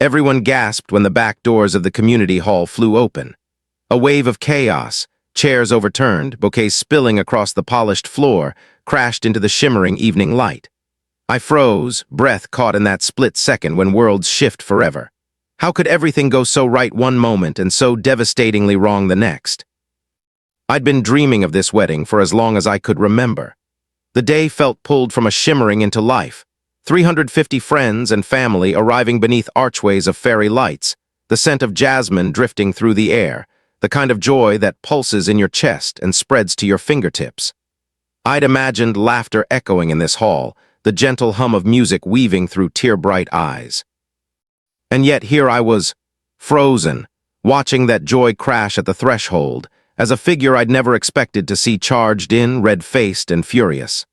Everyone gasped when the back doors of the community hall flew open. A wave of chaos, chairs overturned, bouquets spilling across the polished floor, crashed into the shimmering evening light. I froze, breath caught in that split second when worlds shift forever. How could everything go so right one moment and so devastatingly wrong the next? I'd been dreaming of this wedding for as long as I could remember. The day felt pulled from a shimmering into life. 350 friends and family arriving beneath archways of fairy lights, the scent of jasmine drifting through the air, the kind of joy that pulses in your chest and spreads to your fingertips. I'd imagined laughter echoing in this hall, the gentle hum of music weaving through tear-bright eyes. And yet here I was, frozen, watching that joy crash at the threshold, as a figure I'd never expected to see charged in, red-faced and furious.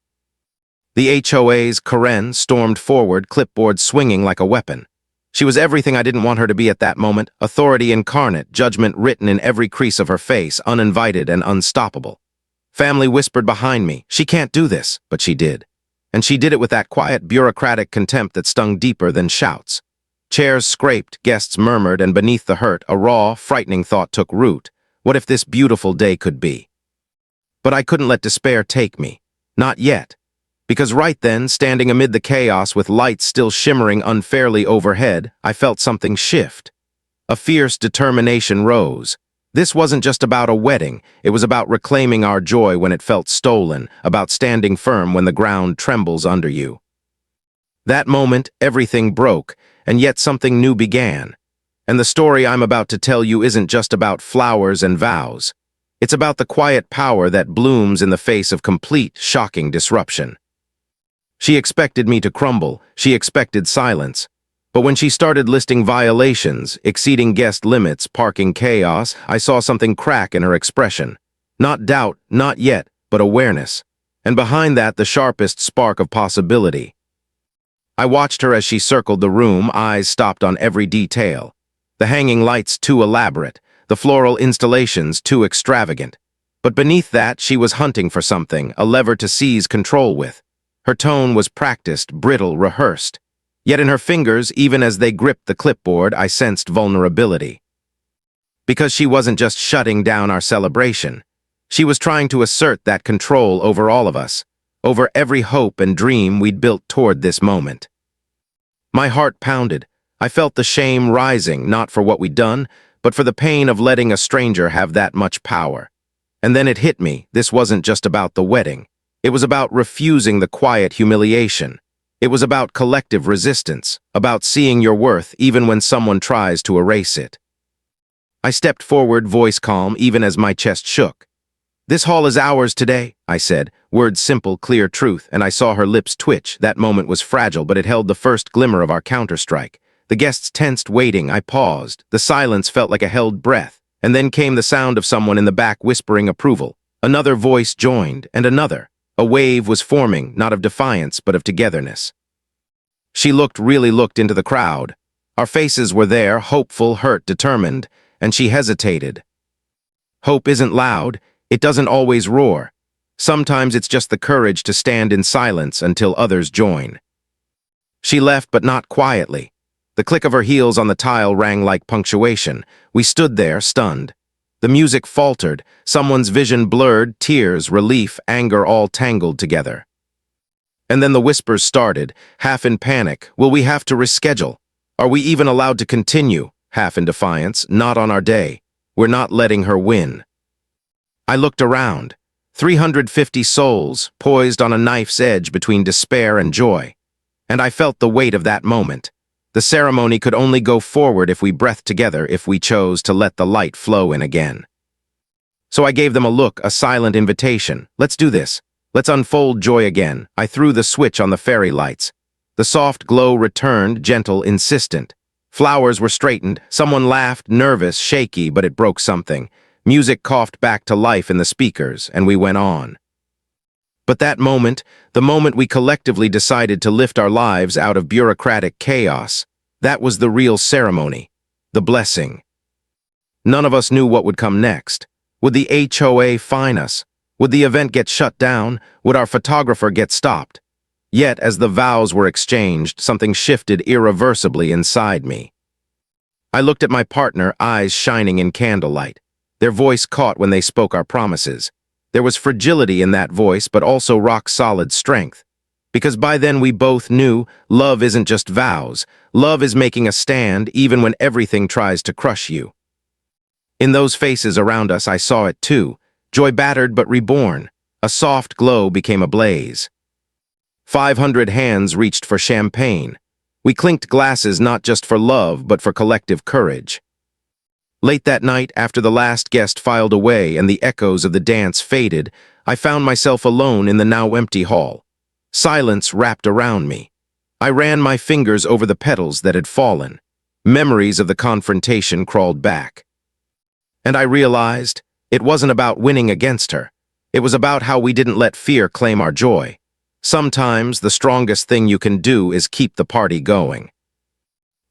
The HOA's Karen stormed forward, clipboard swinging like a weapon. She was everything I didn't want her to be at that moment, authority incarnate, judgment written in every crease of her face, uninvited and unstoppable. Family whispered behind me, "She can't do this," but she did. And she did it with that quiet, bureaucratic contempt that stung deeper than shouts. Chairs scraped, guests murmured, and beneath the hurt, a raw, frightening thought took root. What if this beautiful day could be? But I couldn't let despair take me. Not yet. Because right then, standing amid the chaos with lights still shimmering unfairly overhead, I felt something shift. A fierce determination rose. This wasn't just about a wedding, it was about reclaiming our joy when it felt stolen, about standing firm when the ground trembles under you. That moment, everything broke, and yet something new began. And the story I'm about to tell you isn't just about flowers and vows. It's about the quiet power that blooms in the face of complete, shocking disruption. She expected me to crumble, she expected silence. But when she started listing violations, exceeding guest limits, parking chaos, I saw something crack in her expression. Not doubt, not yet, but awareness. And behind that, the sharpest spark of possibility. I watched her as she circled the room, eyes stopped on every detail. The hanging lights too elaborate, the floral installations too extravagant. But beneath that, she was hunting for something, a lever to seize control with. Her tone was practiced, brittle, rehearsed. Yet in her fingers, even as they gripped the clipboard, I sensed vulnerability. Because she wasn't just shutting down our celebration. She was trying to assert that control over all of us, over every hope and dream we'd built toward this moment. My heart pounded. I felt the shame rising, not for what we'd done, but for the pain of letting a stranger have that much power. And then it hit me, this wasn't just about the wedding. It was about refusing the quiet humiliation. It was about collective resistance, about seeing your worth even when someone tries to erase it. I stepped forward, voice calm, even as my chest shook. "This hall is ours today," I said, words simple, clear truth, and I saw her lips twitch. That moment was fragile, but it held the first glimmer of our counterstrike. The guests tensed, waiting. I paused. The silence felt like a held breath, and then came the sound of someone in the back whispering approval. Another voice joined, and another. A wave was forming, not of defiance, but of togetherness. She really looked into the crowd. Our faces were there, hopeful, hurt, determined, and she hesitated. Hope isn't loud, it doesn't always roar. Sometimes it's just the courage to stand in silence until others join. She left, but not quietly. The click of her heels on the tile rang like punctuation. We stood there, stunned. The music faltered, someone's vision blurred, tears, relief, anger all tangled together. And then the whispers started, half in panic. Will we have to reschedule? Are we even allowed to continue? Half in defiance, not on our day. We're not letting her win. I looked around. 350 souls, poised on a knife's edge between despair and joy. And I felt the weight of that moment. The ceremony could only go forward if we breathed together, if we chose to let the light flow in again. So I gave them a look, a silent invitation. Let's do this. Let's unfold joy again. I threw the switch on the fairy lights. The soft glow returned, gentle, insistent. Flowers were straightened. Someone laughed, nervous, shaky, but it broke something. Music coughed back to life in the speakers, and we went on. But that moment, the moment we collectively decided to lift our lives out of bureaucratic chaos, that was the real ceremony, the blessing. None of us knew what would come next. Would the HOA fine us? Would the event get shut down? Would our photographer get stopped? Yet, as the vows were exchanged, something shifted irreversibly inside me. I looked at my partner, eyes shining in candlelight. Their voice caught when they spoke our promises. There was fragility in that voice, but also rock-solid strength. Because by then we both knew love isn't just vows. Love is making a stand even when everything tries to crush you. In those faces around us, I saw it too. Joy battered but reborn. A soft glow became a blaze. 500 hands reached for champagne. We clinked glasses not just for love, but for collective courage. Late that night, after the last guest filed away and the echoes of the dance faded, I found myself alone in the now empty hall. Silence wrapped around me. I ran my fingers over the petals that had fallen. Memories of the confrontation crawled back. And I realized it wasn't about winning against her. It was about how we didn't let fear claim our joy. Sometimes the strongest thing you can do is keep the party going.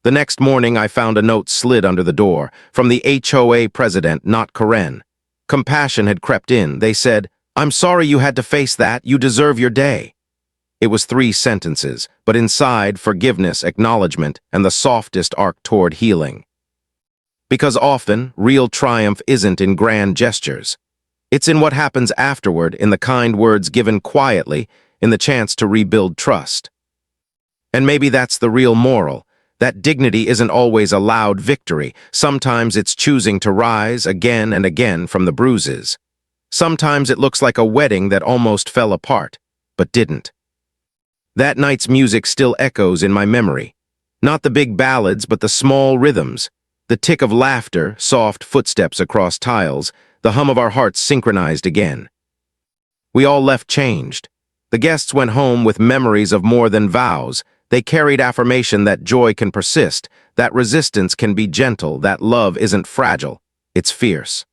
The next morning, I found a note slid under the door, from the HOA president, not Karen. Compassion had crept in. They said, "I'm sorry you had to face that. You deserve your day." It was 3 sentences, but inside, forgiveness, acknowledgement, and the softest arc toward healing. Because often, real triumph isn't in grand gestures. It's in what happens afterward, in the kind words given quietly, in the chance to rebuild trust. And maybe that's the real moral. That dignity isn't always a loud victory. Sometimes it's choosing to rise again and again from the bruises. Sometimes it looks like a wedding that almost fell apart, but didn't. That night's music still echoes in my memory. Not the big ballads, but the small rhythms. The tick of laughter, soft footsteps across tiles, the hum of our hearts synchronized again. We all left changed. The guests went home with memories of more than vows. They carried affirmation that joy can persist, that resistance can be gentle, that love isn't fragile, it's fierce.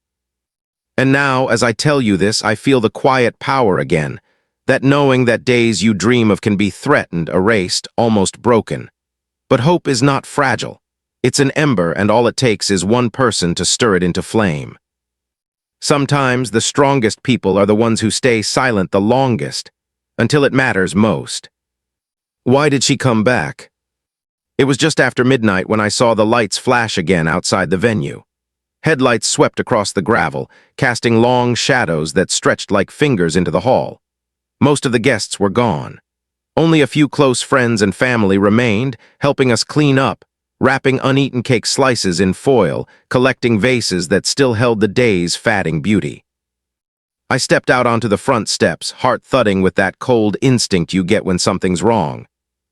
And now, as I tell you this, I feel the quiet power again, that knowing that days you dream of can be threatened, erased, almost broken. But hope is not fragile. It's an ember, and all it takes is one person to stir it into flame. Sometimes the strongest people are the ones who stay silent the longest, until it matters most. Why did she come back? It was just after midnight when I saw the lights flash again outside the venue. Headlights swept across the gravel, casting long shadows that stretched like fingers into the hall. Most of the guests were gone. Only a few close friends and family remained, helping us clean up, wrapping uneaten cake slices in foil, collecting vases that still held the day's fatting beauty. I stepped out onto the front steps, heart thudding with that cold instinct you get when something's wrong.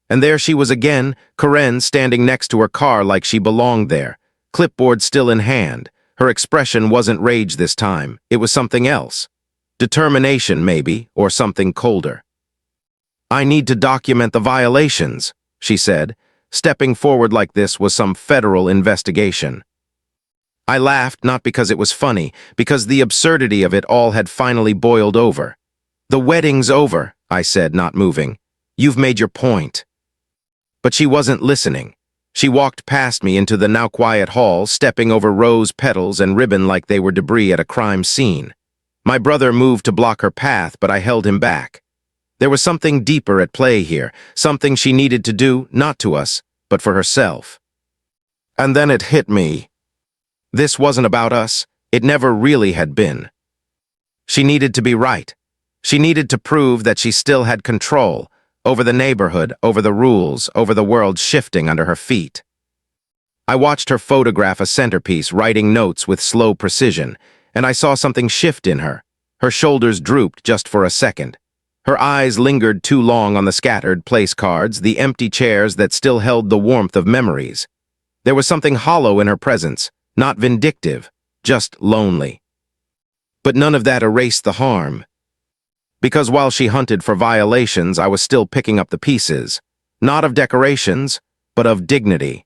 And there she was again, Karen standing next to her car like she belonged there, clipboard still in hand. Her expression wasn't rage this time, it was something else. Determination, maybe, or something colder. "I need to document the violations," she said. Stepping forward like this was some federal investigation. I laughed, not because it was funny, because the absurdity of it all had finally boiled over. "The wedding's over," I said, not moving. "You've made your point." But she wasn't listening. She walked past me into the now quiet hall, stepping over rose petals and ribbon like they were debris at a crime scene. My brother moved to block her path, but I held him back. There was something deeper at play here, something she needed to do, not to us, but for herself. And then it hit me. This wasn't about us. It never really had been. She needed to be right. She needed to prove that she still had control over the neighborhood, over the rules, over the world shifting under her feet. I watched her photograph a centerpiece, writing notes with slow precision, and I saw something shift in her. Her shoulders drooped just for a second. Her eyes lingered too long on the scattered place cards, the empty chairs that still held the warmth of memories. There was something hollow in her presence, not vindictive, just lonely. But none of that erased the harm. Because while she hunted for violations, I was still picking up the pieces, not of decorations, but of dignity.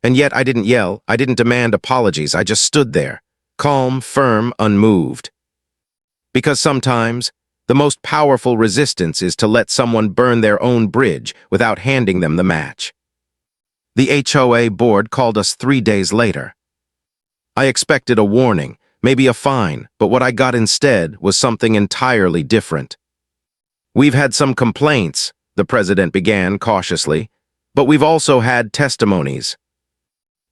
And yet I didn't yell, I didn't demand apologies, I just stood there, calm, firm, unmoved. Because sometimes, the most powerful resistance is to let someone burn their own bridge without handing them the match. The HOA board called us 3 days later. I expected a warning, maybe a fine, but what I got instead was something entirely different. "We've had some complaints," the president began cautiously, "but we've also had testimonies."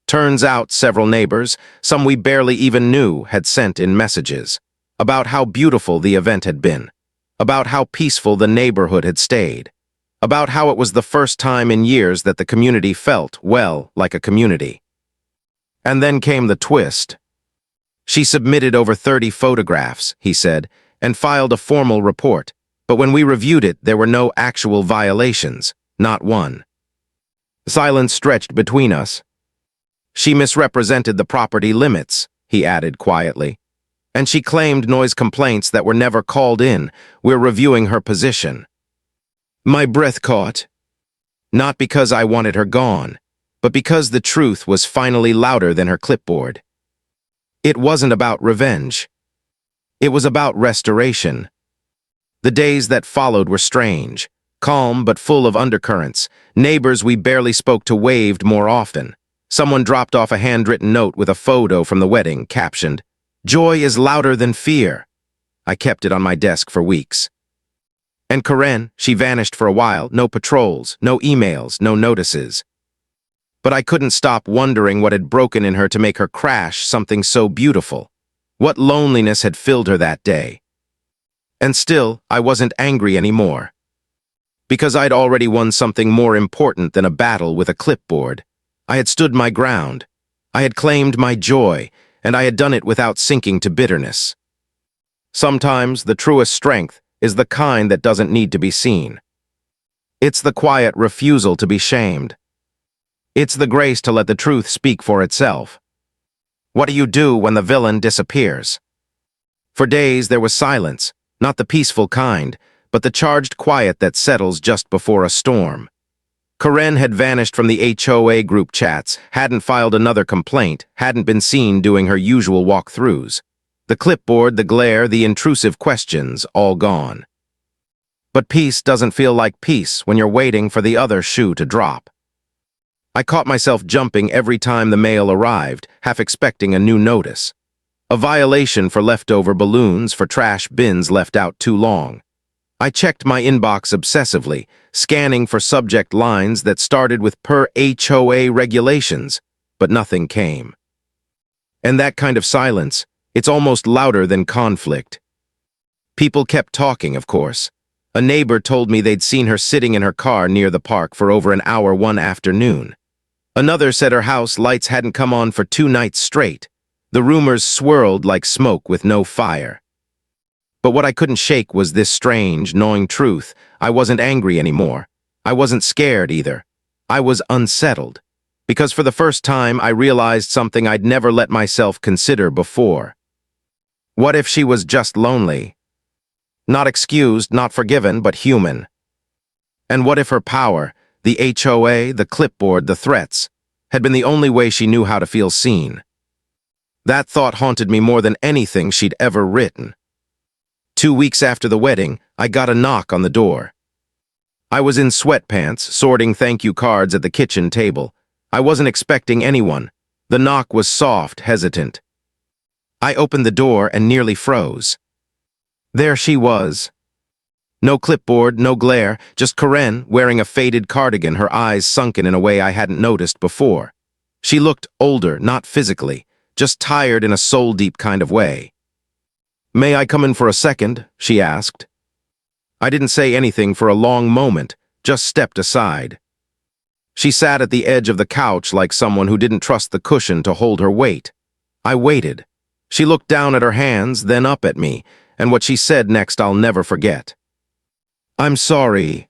Turns out several neighbors, some we barely even knew, had sent in messages about how beautiful the event had been, about how peaceful the neighborhood had stayed, about how it was the first time in years that the community felt, well, like a community. And then came the twist. She submitted over 30 photographs, he said, and filed a formal report, but when we reviewed it, there were no actual violations, not one. Silence stretched between us. She misrepresented the property limits, he added quietly. And she claimed noise complaints that were never called in. We're reviewing her position. My breath caught. Not because I wanted her gone, but because the truth was finally louder than her clipboard. It wasn't about revenge. It was about restoration. The days that followed were strange, calm but full of undercurrents. Neighbors we barely spoke to waved more often. Someone dropped off a handwritten note with a photo from the wedding, captioned, "Joy is louder than fear." I kept it on my desk for weeks. And Karen, she vanished for a while, no patrols, no emails, no notices. But I couldn't stop wondering what had broken in her to make her crash something so beautiful. What loneliness had filled her that day. And still, I wasn't angry anymore. Because I'd already won something more important than a battle with a clipboard. I had stood my ground. I had claimed my joy, and I had done it without sinking to bitterness. Sometimes the truest strength is the kind that doesn't need to be seen. It's the quiet refusal to be shamed. It's the grace to let the truth speak for itself. What do you do when the villain disappears? For days there was silence, not the peaceful kind, but the charged quiet that settles just before a storm. Karen had vanished from the HOA group chats, hadn't filed another complaint, hadn't been seen doing her usual walkthroughs. The clipboard, the glare, the intrusive questions, all gone. But peace doesn't feel like peace when you're waiting for the other shoe to drop. I caught myself jumping every time the mail arrived, half expecting a new notice. A violation for leftover balloons, for trash bins left out too long. I checked my inbox obsessively, scanning for subject lines that started with per HOA regulations, but nothing came. And that kind of silence, it's almost louder than conflict. People kept talking, of course. A neighbor told me they'd seen her sitting in her car near the park for over an hour one afternoon. Another said her house lights hadn't come on for 2 nights straight. The rumors swirled like smoke with no fire. But what I couldn't shake was this strange, gnawing truth. I wasn't angry anymore. I wasn't scared either. I was unsettled. Because for the first time, I realized something I'd never let myself consider before. What if she was just lonely? Not excused, not forgiven, but human. And what if her power, the HOA, the clipboard, the threats, had been the only way she knew how to feel seen? That thought haunted me more than anything she'd ever written. 2 weeks after the wedding, I got a knock on the door. I was in sweatpants, sorting thank you cards at the kitchen table. I wasn't expecting anyone. The knock was soft, hesitant. I opened the door and nearly froze. There she was. No clipboard, no glare, just Karen wearing a faded cardigan, her eyes sunken in a way I hadn't noticed before. She looked older, not physically, just tired in a soul-deep kind of way. "May I come in for a second?" she asked. I didn't say anything for a long moment, just stepped aside. She sat at the edge of the couch like someone who didn't trust the cushion to hold her weight. I waited. She looked down at her hands, then up at me, and what she said next I'll never forget. "I'm sorry."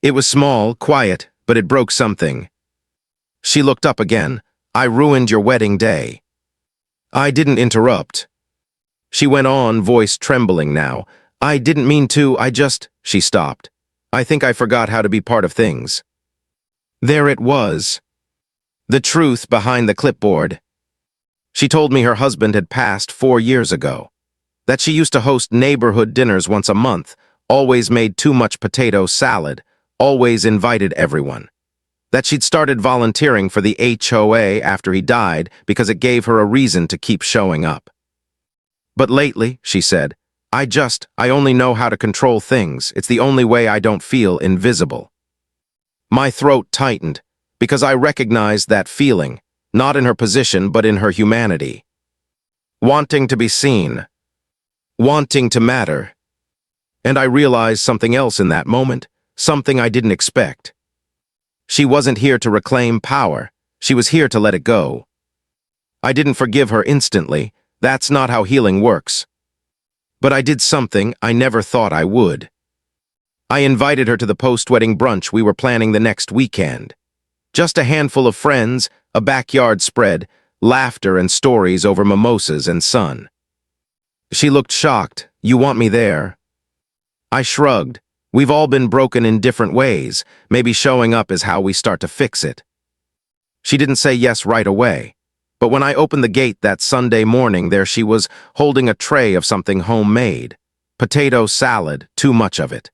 It was small, quiet, but it broke something. She looked up again. "I ruined your wedding day." I didn't interrupt. She went on, voice trembling now. "I didn't mean to, She stopped. "I think I forgot how to be part of things." There it was. The truth behind the clipboard. She told me her husband had passed 4 years ago. That she used to host neighborhood dinners once a month, always made too much potato salad, always invited everyone. That she'd started volunteering for the HOA after he died because it gave her a reason to keep showing up. "But lately," she said, I only know how to control things. It's the only way I don't feel invisible." My throat tightened, because I recognized that feeling, not in her position but in her humanity. Wanting to be seen. Wanting to matter. And I realized something else in that moment, something I didn't expect. She wasn't here to reclaim power. She was here to let it go. I didn't forgive her instantly. That's not how healing works. But I did something I never thought I would. I invited her to the post-wedding brunch we were planning the next weekend. Just a handful of friends, a backyard spread, laughter and stories over mimosas and sun. She looked shocked. "You want me there?" I shrugged. We've all been broken in different ways. Maybe showing up is how we start to fix it. She didn't say yes right away. But when I opened the gate that Sunday morning, there she was, holding a tray of something homemade. Potato salad, too much of it.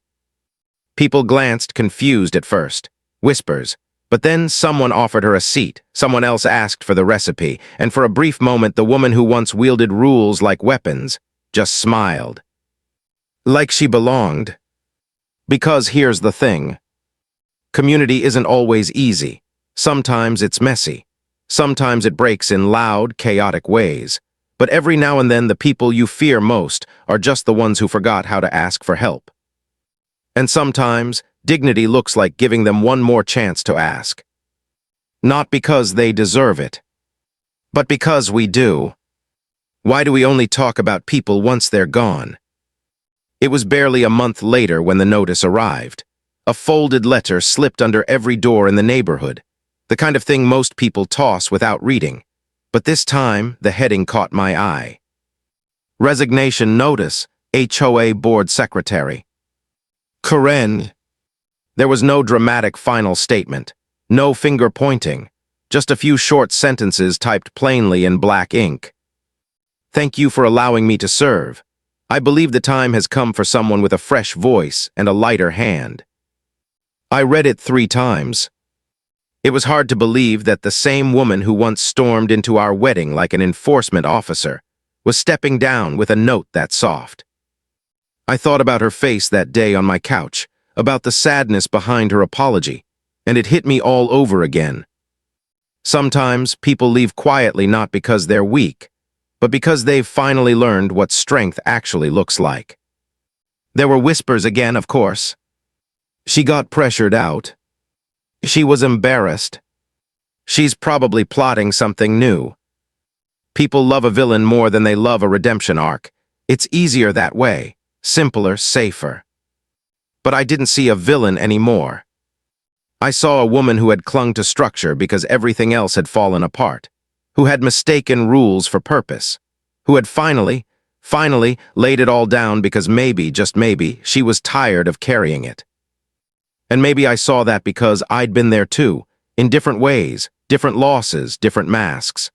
People glanced confused at first. Whispers. But then someone offered her a seat. Someone else asked for the recipe. And for a brief moment, the woman who once wielded rules like weapons just smiled. Like she belonged. Because here's the thing. Community isn't always easy. Sometimes it's messy. Sometimes it breaks in loud, chaotic ways. But every now and then the people you fear most are just the ones who forgot how to ask for help. And sometimes dignity looks like giving them one more chance to ask. Not because they deserve it, but because we do. Why do we only talk about people once they're gone? It was barely a month later when the notice arrived. A folded letter slipped under every door in the neighborhood. The kind of thing most people toss without reading. But this time, the heading caught my eye. Resignation notice, HOA board secretary. Karen. There was no dramatic final statement, no finger pointing, just a few short sentences typed plainly in black ink. Thank you for allowing me to serve. I believe the time has come for someone with a fresh voice and a lighter hand. I read it 3 times. It was hard to believe that the same woman who once stormed into our wedding like an enforcement officer was stepping down with a note that soft. I thought about her face that day on my couch, about the sadness behind her apology, and it hit me all over again. Sometimes people leave quietly not because they're weak, but because they've finally learned what strength actually looks like. There were whispers again, of course. She got pressured out. She was embarrassed. She's probably plotting something new. People love a villain more than they love a redemption arc. It's easier that way, simpler, safer. But I didn't see a villain anymore. I saw a woman who had clung to structure because everything else had fallen apart, who had mistaken rules for purpose, who had finally laid it all down because maybe, just maybe, she was tired of carrying it. And maybe I saw that because I'd been there too, in different ways, different losses, different masks.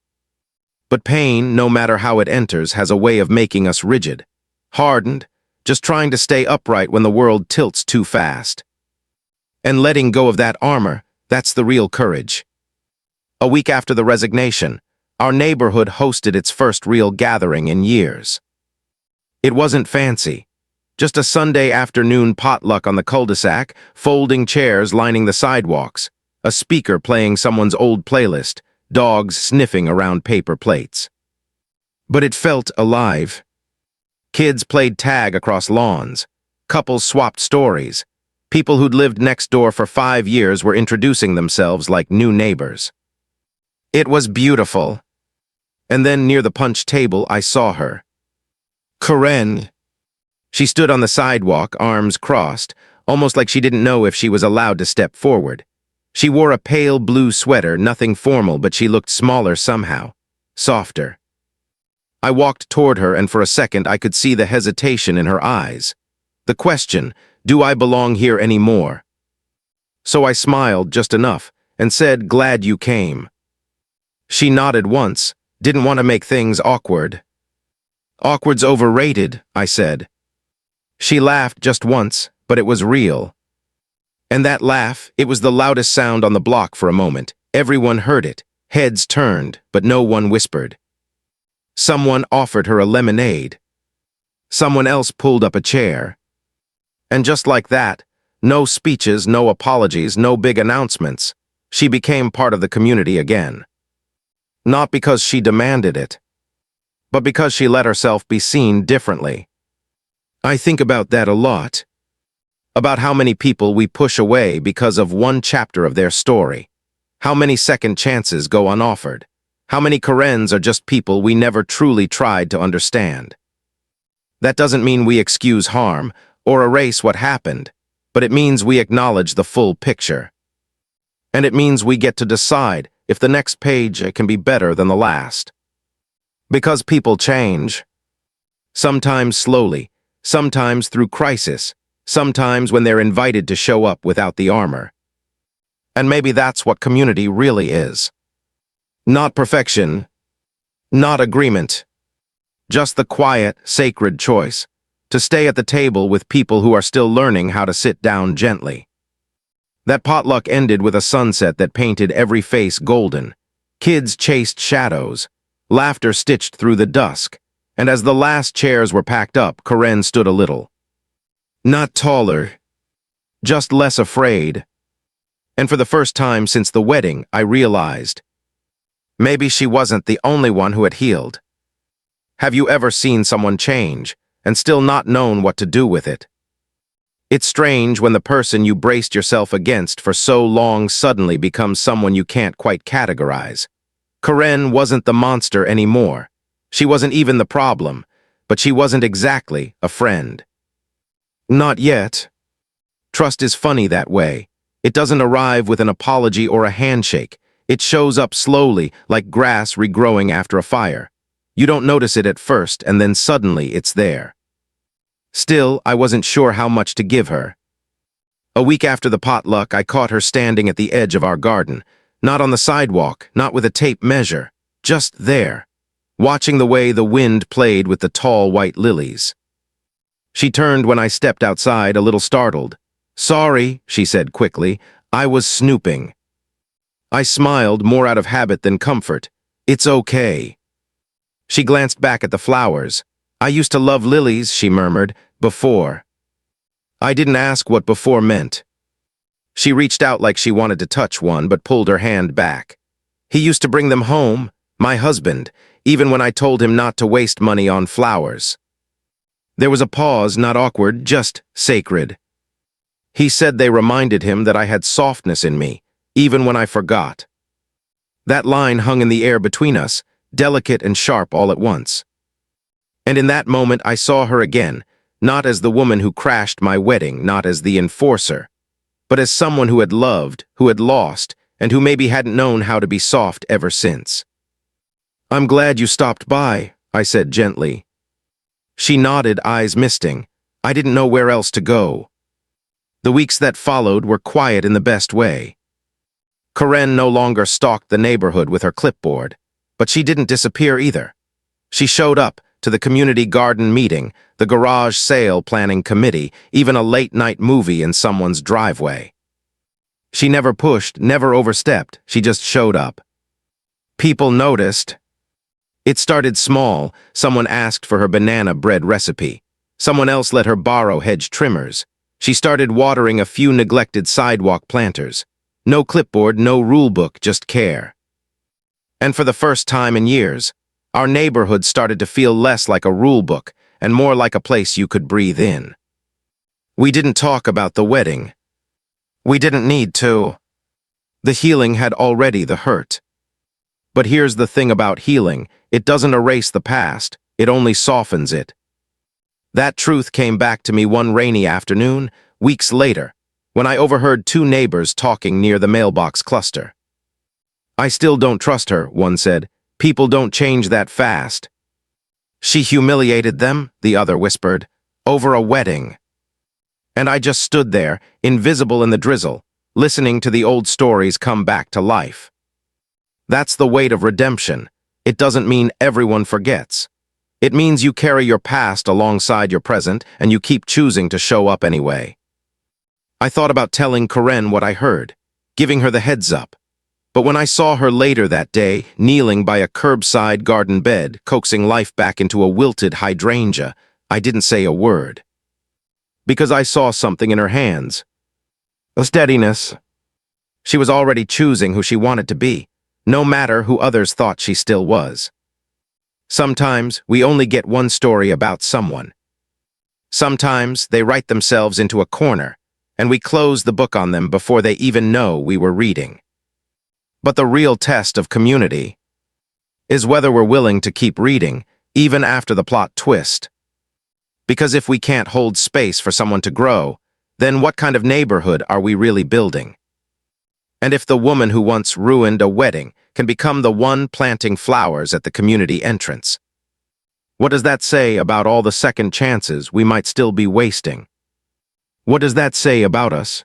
But pain, no matter how it enters, has a way of making us rigid, hardened, just trying to stay upright when the world tilts too fast. And letting go of that armor, that's the real courage. A week after the resignation, our neighborhood hosted its first real gathering in years. It wasn't fancy. Just a Sunday afternoon potluck on the cul-de-sac, folding chairs lining the sidewalks, a speaker playing someone's old playlist, dogs sniffing around paper plates. But it felt alive. Kids played tag across lawns. Couples swapped stories. People who'd lived next door for 5 years were introducing themselves like new neighbors. It was beautiful. And then near the punch table, I saw her. Karen. She stood on the sidewalk, arms crossed, almost like she didn't know if she was allowed to step forward. She wore a pale blue sweater, nothing formal, but she looked smaller somehow, softer. I walked toward her, and for a second I could see the hesitation in her eyes. The question, do I belong here anymore? So I smiled just enough and said, glad you came. She nodded once, didn't want to make things awkward. Awkward's overrated, I said. She laughed just once, but it was real. And that laugh, it was the loudest sound on the block for a moment. Everyone heard it, heads turned, but no one whispered. Someone offered her a lemonade. Someone else pulled up a chair. And just like that, no speeches, no apologies, no big announcements, she became part of the community again. Not because she demanded it, but because she let herself be seen differently. I think about that a lot. About how many people we push away because of one chapter of their story. How many second chances go unoffered. How many Karens are just people we never truly tried to understand. That doesn't mean we excuse harm or erase what happened, but it means we acknowledge the full picture. And it means we get to decide if the next page can be better than the last. Because people change. Sometimes slowly, sometimes through crisis, sometimes when they're invited to show up without the armor. And maybe that's what community really is. Not perfection, not agreement, just the quiet, sacred choice to stay at the table with people who are still learning how to sit down gently. That potluck ended with a sunset that painted every face golden. Kids chased shadows, laughter stitched through the dusk, and as the last chairs were packed up, Karen stood a little. Not taller, just less afraid. And for the first time since the wedding, I realized maybe she wasn't the only one who had healed. Have you ever seen someone change and still not known what to do with it? It's strange when the person you braced yourself against for so long suddenly becomes someone you can't quite categorize. Karen wasn't the monster anymore. She wasn't even the problem, but she wasn't exactly a friend. Not yet. Trust is funny that way. It doesn't arrive with an apology or a handshake. It shows up slowly, like grass regrowing after a fire. You don't notice it at first, and then suddenly it's there. Still, I wasn't sure how much to give her. A week after the potluck, I caught her standing at the edge of our garden, not on the sidewalk, not with a tape measure, just there, watching the way the wind played with the tall white lilies. She turned when I stepped outside, a little startled. "Sorry," she said quickly, "I was snooping." I smiled, more out of habit than comfort. "It's okay." She glanced back at the flowers. "I used to love lilies," she murmured, "before." I didn't ask what before meant. She reached out like she wanted to touch one, but pulled her hand back. "He used to bring them home, my husband, even when I told him not to waste money on flowers." There was a pause, not awkward, just sacred. He said they reminded him that I had softness in me, even when I forgot. That line hung in the air between us, delicate and sharp all at once. And in that moment I saw her again, not as the woman who crashed my wedding, not as the enforcer, but as someone who had loved, who had lost, and who maybe hadn't known how to be soft ever since. "I'm glad you stopped by," I said gently. She nodded, eyes misting. I didn't know where else to go. The weeks that followed were quiet in the best way. Karen no longer stalked the neighborhood with her clipboard, but she didn't disappear either. She showed up to the community garden meeting, the garage sale planning committee, even a late-night movie in someone's driveway. She never pushed, never overstepped, she just showed up. People noticed. It started small. Someone asked for her banana bread recipe. Someone else let her borrow hedge trimmers. She started watering a few neglected sidewalk planters. No clipboard, no rule book, just care. And for the first time in years, our neighborhood started to feel less like a rule book and more like a place you could breathe in. We didn't talk about the wedding. We didn't need to. The healing had already the hurt. But here's the thing about healing. It doesn't erase the past, it only softens it. That truth came back to me one rainy afternoon, weeks later, when I overheard two neighbors talking near the mailbox cluster. "I still don't trust her," one said. "People don't change that fast." "She humiliated them," the other whispered, "over a wedding." And I just stood there, invisible in the drizzle, listening to the old stories come back to life. That's the weight of redemption. It doesn't mean everyone forgets. It means you carry your past alongside your present, and you keep choosing to show up anyway. I thought about telling Karen what I heard, giving her the heads up. But when I saw her later that day, kneeling by a curbside garden bed, coaxing life back into a wilted hydrangea, I didn't say a word. Because I saw something in her hands. A steadiness. She was already choosing who she wanted to be. no matter who others thought she still was. Sometimes we only get one story about someone. Sometimes they write themselves into a corner, and we close the book on them before they even know we were reading. But the real test of community is whether we're willing to keep reading, even after the plot twist. Because if we can't hold space for someone to grow, then what kind of neighborhood are we really building? And if the woman who once ruined a wedding can become the one planting flowers at the community entrance, what does that say about all the second chances we might still be wasting? What does that say about us?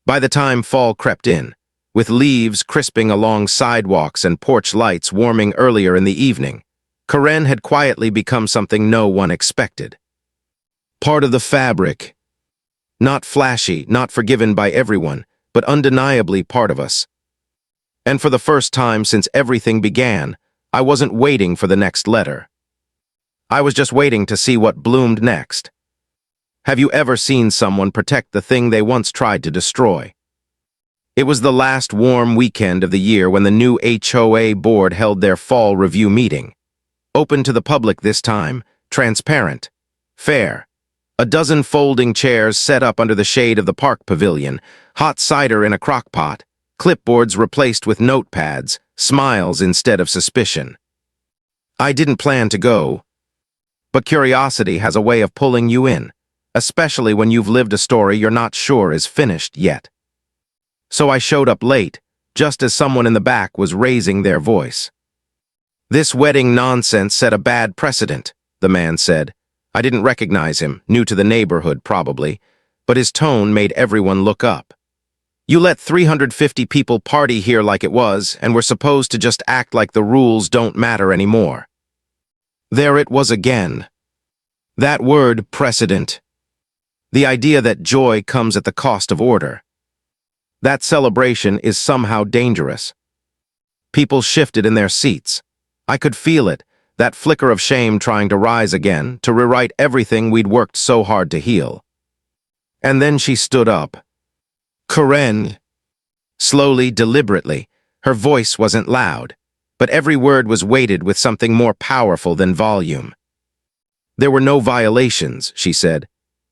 By the time fall crept in, with leaves crisping along sidewalks and porch lights warming earlier in the evening, Karen had quietly become something no one expected. Part of the fabric. Not flashy, not forgiven by everyone, but undeniably part of us. And for the first time since everything began, I wasn't waiting for the next letter. I was just waiting to see what bloomed next. Have you ever seen someone protect the thing they once tried to destroy? It was the last warm weekend of the year when the new HOA board held their fall review meeting. Open to the public this time, transparent, fair. A dozen folding chairs set up under the shade of the park pavilion, hot cider in a crock pot, clipboards replaced with notepads, smiles instead of suspicion. I didn't plan to go, but curiosity has a way of pulling you in, especially when you've lived a story you're not sure is finished yet. So I showed up late, just as someone in the back was raising their voice. "This wedding nonsense set a bad precedent," the man said. I didn't recognize him, new to the neighborhood probably, but his tone made everyone look up. "You let 350 people party here like it was, and we're supposed to just act like the rules don't matter anymore." There it was again. That word, precedent. The idea that joy comes at the cost of order. That celebration is somehow dangerous. People shifted in their seats. I could feel it, that flicker of shame trying to rise again, to rewrite everything we'd worked so hard to heal. And then she stood up. "Karen." Slowly, deliberately. Her voice wasn't loud, but every word was weighted with something more powerful than volume. "There were no violations," she said.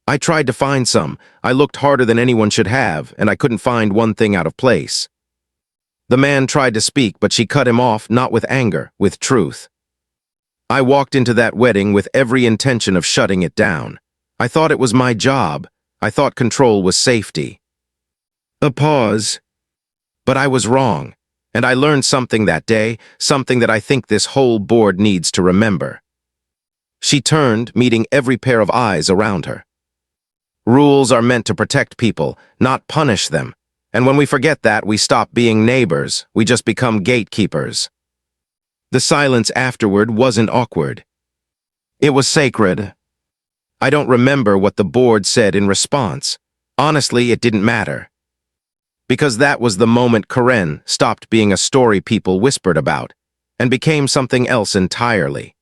"I tried to find some. I looked harder than anyone should have, and I couldn't find one thing out of place." The man tried to speak, but she cut him off, not with anger, with truth. "I walked into that wedding with every intention of shutting it down. I thought it was my job. I thought control was safety." A pause. "But I was wrong, and I learned something that day, something that I think this whole board needs to remember." She turned, meeting every pair of eyes around her. Rules are meant to protect people, not punish them. And when we forget that, we stop being neighbors, we just become gatekeepers. The silence afterward wasn't awkward. It was sacred. I don't remember what the board said in response. Honestly, it didn't matter. Because that was the moment Karen stopped being a story people whispered about and became something else entirely.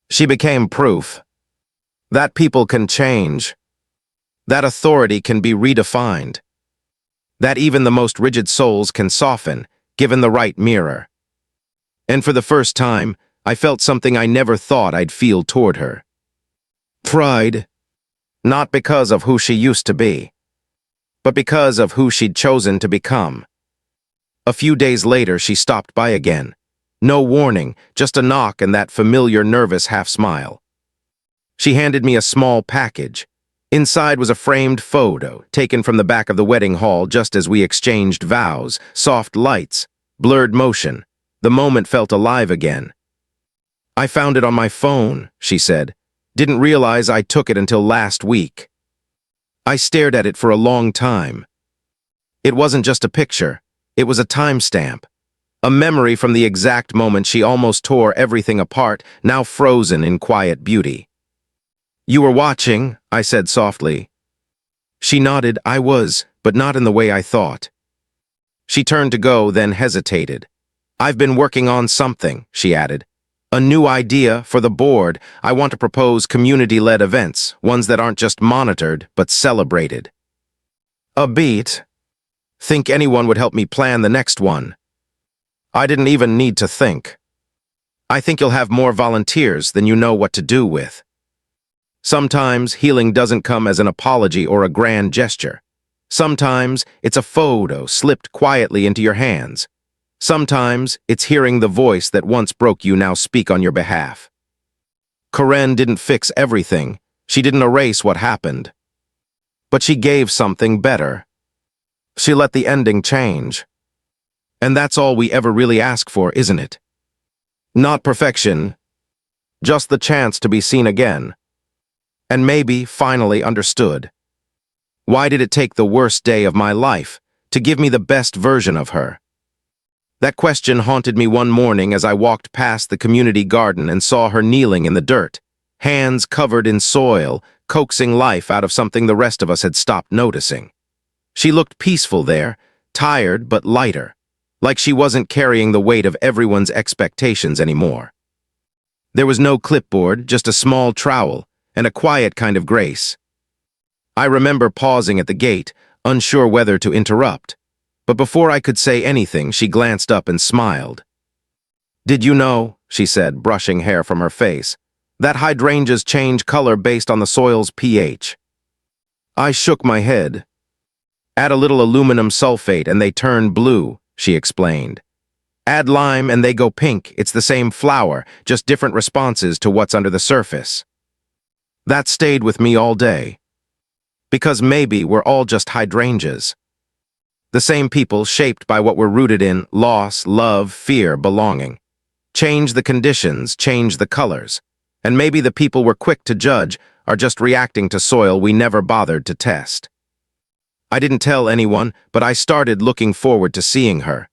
She became proof that people can change, that authority can be redefined, that even the most rigid souls can soften, given the right mirror. And for the first time, I felt something I never thought I'd feel toward her. Pride. Not because of who she used to be, but because of who she'd chosen to become. A few days later, she stopped by again. No warning, just a knock and that familiar nervous half-smile. She handed me a small package. Inside was a framed photo, taken from the back of the wedding hall just as we exchanged vows, soft lights, blurred motion. The moment felt alive again. "I found it on my phone," she said. "Didn't realize I took it until last week." I stared at it for a long time. It wasn't just a picture, it was a timestamp. A memory from the exact moment she almost tore everything apart, now frozen in quiet beauty. "You were watching," I said softly. She nodded. "I was, but not in the way I thought." She turned to go, then hesitated. "I've been working on something," she added. "A new idea for the board. I want to propose community-led events, ones that aren't just monitored, but celebrated." A beat. "Think anyone would help me plan the next one?" I didn't even need to think. I think you'll have more volunteers than you know what to do with. Sometimes healing doesn't come as an apology or a grand gesture. Sometimes it's a photo slipped quietly into your hands. Sometimes it's hearing the voice that once broke you now speak on your behalf. Karen didn't fix everything. She didn't erase what happened. But she gave something better. She let the ending change. And that's all we ever really ask for, isn't it? Not perfection, just the chance to be seen again. And maybe finally understood. Why did it take the worst day of my life to give me the best version of her? That question haunted me one morning as I walked past the community garden and saw her kneeling in the dirt, hands covered in soil, coaxing life out of something the rest of us had stopped noticing. She looked peaceful there, tired but lighter, like she wasn't carrying the weight of everyone's expectations anymore. There was no clipboard, just a small trowel, and a quiet kind of grace. I remember pausing at the gate, unsure whether to interrupt. But before I could say anything, she glanced up and smiled. "Did you know," she said, brushing hair from her face, "that hydrangeas change color based on the soil's pH?" I shook my head. "Add a little aluminum sulfate and they turn blue," she explained. "Add lime and they go pink. It's the same flower, just different responses to what's under the surface." That stayed with me all day. Because maybe we're all just hydrangeas. The same people shaped by what we're rooted in: loss, love, fear, belonging. Change the conditions, change the colors. And maybe the people we're quick to judge are just reacting to soil we never bothered to test. I didn't tell anyone, but I started looking forward to seeing her.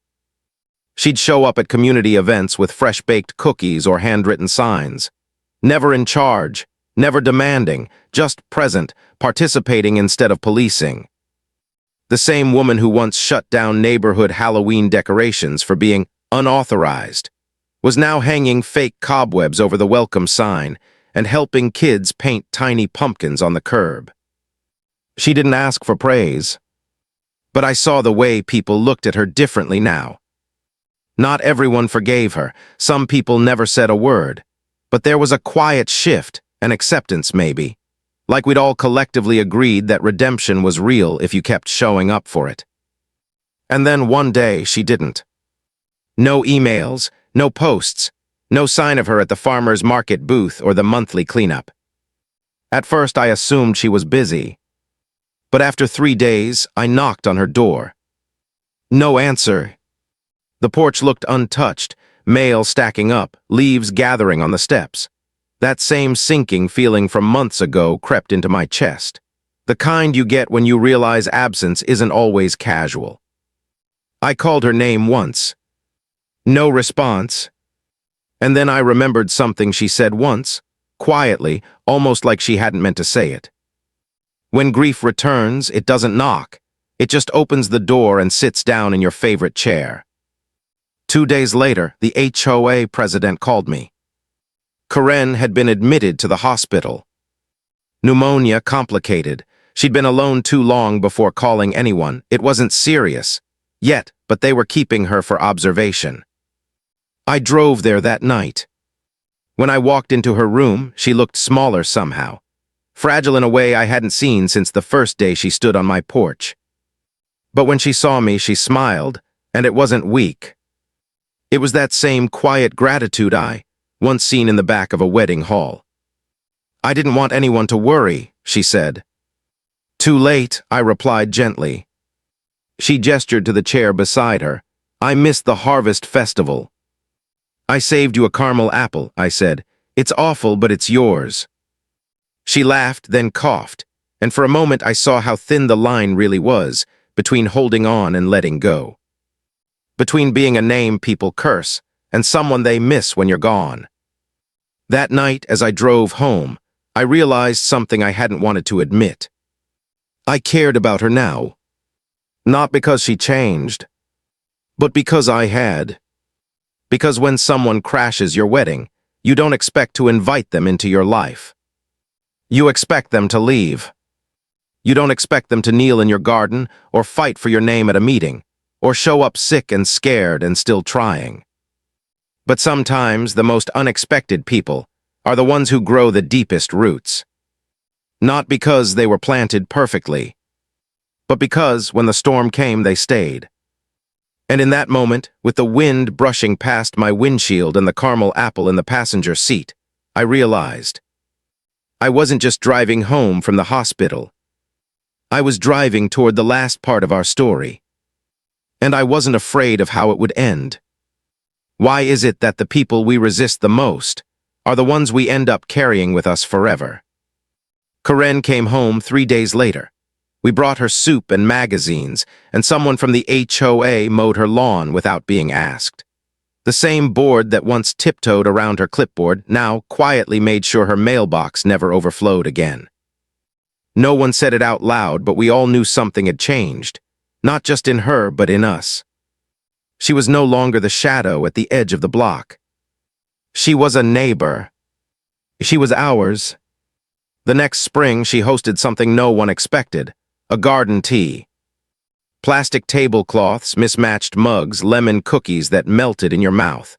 She'd show up at community events with fresh-baked cookies or handwritten signs. Never in charge, never demanding, just present, participating instead of policing. The same woman who once shut down neighborhood Halloween decorations for being unauthorized was now hanging fake cobwebs over the welcome sign and helping kids paint tiny pumpkins on the curb. She didn't ask for praise, but I saw the way people looked at her differently now. Not everyone forgave her. Some people never said a word, but there was a quiet shift, an acceptance maybe. Like we'd all collectively agreed that redemption was real if you kept showing up for it. And then one day she didn't. No emails, no posts, no sign of her at the farmer's market booth or the monthly cleanup. At first I assumed she was busy. But after 3 days, I knocked on her door. No answer. The porch looked untouched, mail stacking up, leaves gathering on the steps. That same sinking feeling from months ago crept into my chest. The kind you get when you realize absence isn't always casual. I called her name once. No response. And then I remembered something she said once, quietly, almost like she hadn't meant to say it. When grief returns, it doesn't knock. It just opens the door and sits down in your favorite chair. 2 days later, the HOA president called me. Karen had been admitted to the hospital. Pneumonia complicated. She'd been alone too long before calling anyone. It wasn't serious yet, but they were keeping her for observation. I drove there that night. When I walked into her room, she looked smaller somehow, fragile in a way I hadn't seen since the first day she stood on my porch. But when she saw me, she smiled, and it wasn't weak. It was that same quiet gratitude I once seen in the back of a wedding hall. "I didn't want anyone to worry," she said. "Too late," I replied gently. She gestured to the chair beside her. "I missed the harvest festival." "I saved you a caramel apple," I said. "It's awful, but it's yours." She laughed, then coughed, and for a moment I saw how thin the line really was between holding on and letting go. Between being a name people curse and someone they miss when you're gone. That night, as I drove home, I realized something I hadn't wanted to admit. I cared about her now. Not because she changed, but because I had. Because when someone crashes your wedding, you don't expect to invite them into your life. You expect them to leave. You don't expect them to kneel in your garden or fight for your name at a meeting, or show up sick and scared and still trying. But sometimes the most unexpected people are the ones who grow the deepest roots. Not because they were planted perfectly, but because when the storm came, they stayed. And in that moment, with the wind brushing past my windshield and the caramel apple in the passenger seat, I realized I wasn't just driving home from the hospital. I was driving toward the last part of our story. And I wasn't afraid of how it would end. Why is it that the people we resist the most are the ones we end up carrying with us forever? Karen came home 3 days later. We brought her soup and magazines, and someone from the HOA mowed her lawn without being asked. The same board that once tiptoed around her clipboard now quietly made sure her mailbox never overflowed again. No one said it out loud, but we all knew something had changed, not just in her, but in us. She was no longer the shadow at the edge of the block. She was a neighbor. She was ours. The next spring, she hosted something no one expected, a garden tea. Plastic tablecloths, mismatched mugs, lemon cookies that melted in your mouth.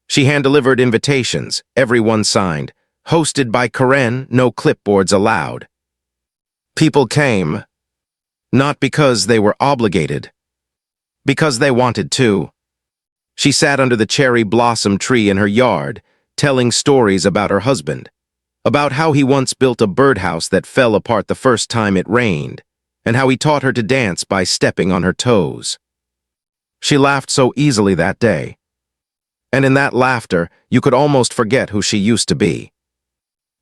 She hand-delivered invitations, everyone signed. Hosted by Karen, no clipboards allowed. People came, not because they were obligated, because they wanted to. She sat under the cherry blossom tree in her yard, telling stories about her husband, about how he once built a birdhouse that fell apart the first time it rained, and how he taught her to dance by stepping on her toes. She laughed so easily that day, and in that laughter, you could almost forget who she used to be.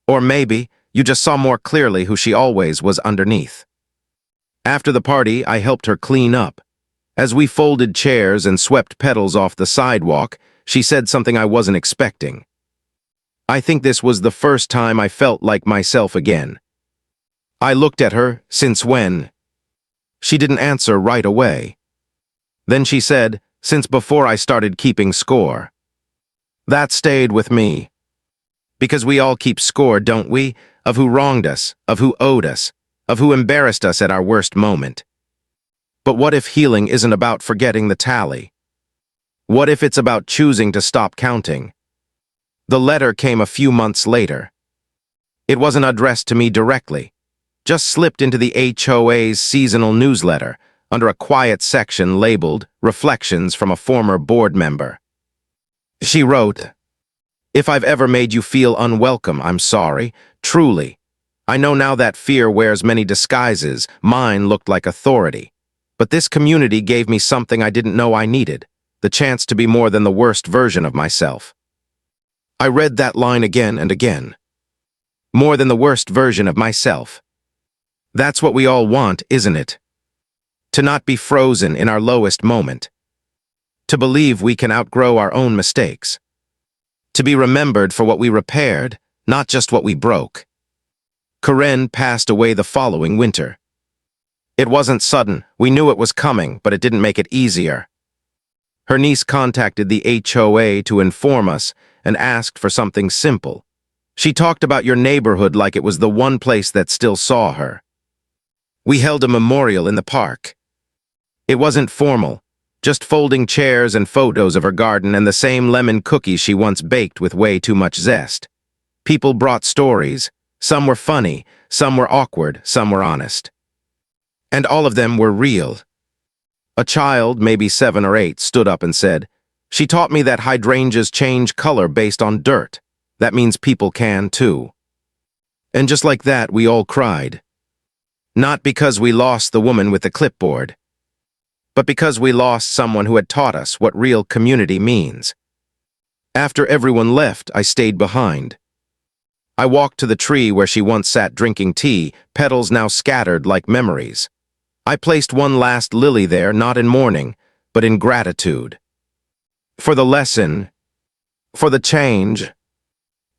Or maybe you just saw more clearly who she always was underneath. After the party, I helped her clean up. As we folded chairs and swept petals off the sidewalk, she said something I wasn't expecting. I think this was the first time I felt like myself again. I looked at her, since when? She didn't answer right away. Then she said, since before I started keeping score. That stayed with me. Because we all keep score, don't we? Of who wronged us, of who owed us, of who embarrassed us at our worst moment. But what if healing isn't about forgetting the tally? What if it's about choosing to stop counting? The letter came a few months later. It wasn't addressed to me directly, just slipped into the HOA's seasonal newsletter under a quiet section labeled Reflections from a Former Board Member. She wrote, "If I've ever made you feel unwelcome, I'm sorry, truly. I know now that fear wears many disguises. Mine looked like authority. But this community gave me something I didn't know I needed, the chance to be more than the worst version of myself." I read that line again and again. More than the worst version of myself. That's what we all want, isn't it? To not be frozen in our lowest moment. To believe we can outgrow our own mistakes. To be remembered for what we repaired, not just what we broke. Karen passed away the following winter. It wasn't sudden. We knew it was coming, but it didn't make it easier. Her niece contacted the HOA to inform us and asked for something simple. She talked about your neighborhood like it was the one place that still saw her. We held a memorial in the park. It wasn't formal, just folding chairs and photos of her garden and the same lemon cookies she once baked with way too much zest. People brought stories. Some were funny, some were awkward, some were honest. And all of them were real. A child, maybe 7 or 8, stood up and said, "She taught me that hydrangeas change color based on dirt. That means people can too." And just like that, we all cried. Not because we lost the woman with the clipboard, but because we lost someone who had taught us what real community means. After everyone left, I stayed behind. I walked to the tree where she once sat drinking tea, petals now scattered like memories. I placed one last lily there, not in mourning, but in gratitude. For the lesson, for the change,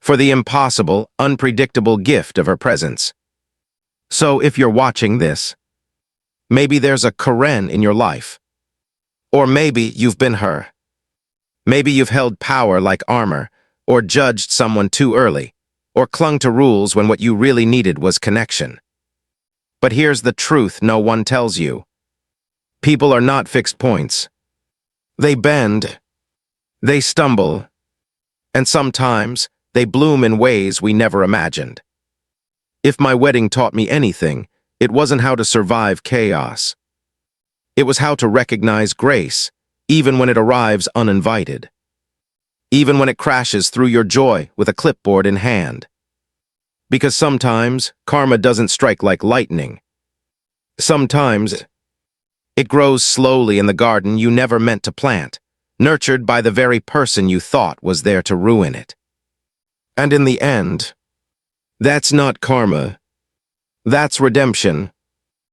for the impossible, unpredictable gift of her presence. So if you're watching this, maybe there's a Karen in your life. Or maybe you've been her. Maybe you've held power like armor, or judged someone too early, or clung to rules when what you really needed was connection. But here's the truth no one tells you. People are not fixed points. They bend, they stumble, and sometimes they bloom in ways we never imagined. If my wedding taught me anything, it wasn't how to survive chaos. It was how to recognize grace, even when it arrives uninvited. Even when it crashes through your joy with a clipboard in hand. Because sometimes, karma doesn't strike like lightning. Sometimes, it grows slowly in the garden you never meant to plant, nurtured by the very person you thought was there to ruin it. And in the end, that's not karma. That's redemption.